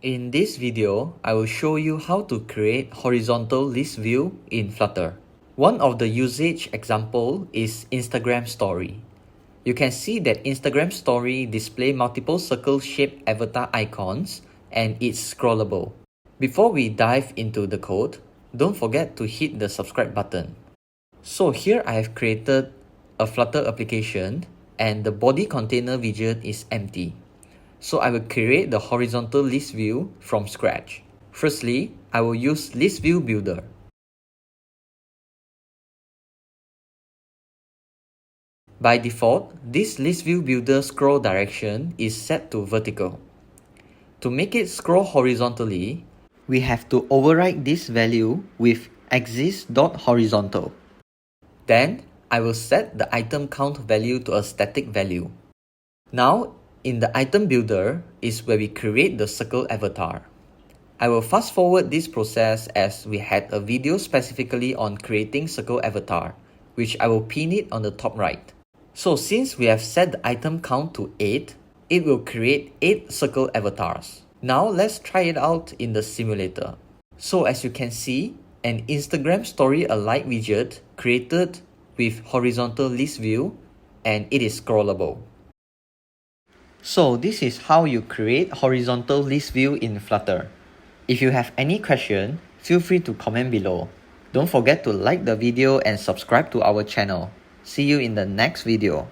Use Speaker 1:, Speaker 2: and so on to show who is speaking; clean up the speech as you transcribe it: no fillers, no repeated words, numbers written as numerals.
Speaker 1: In this video, I will show you how to create horizontal list view in Flutter. One of the usage example is Instagram Story. You can see that Instagram Story display multiple circle-shaped avatar icons and it's scrollable. Before we dive into the code, don't forget to hit the subscribe button. So here I have created a Flutter application and the body container widget is empty. So I will create the horizontal list view from scratch. Firstly, I will use list view builder. By default, this list view builder scroll direction is set to vertical. To make it scroll horizontally, we have to override this value with axis.horizontal. Then, I will set the item count value to a static value. Now, in the item builder is where we create the circle avatar. I will fast forward this process as we had a video specifically on creating circle avatar, which I will pin it on the top right. So since we have set the item count to 8, it will create 8 circle avatars. Now let's try it out in the simulator. So as you can see, an Instagram story alike widget created with horizontal list view and it is scrollable. So this is how you create horizontal list view in Flutter. If you have any question, feel free to comment below. Don't forget to like the video and subscribe to our channel. See you in the next video.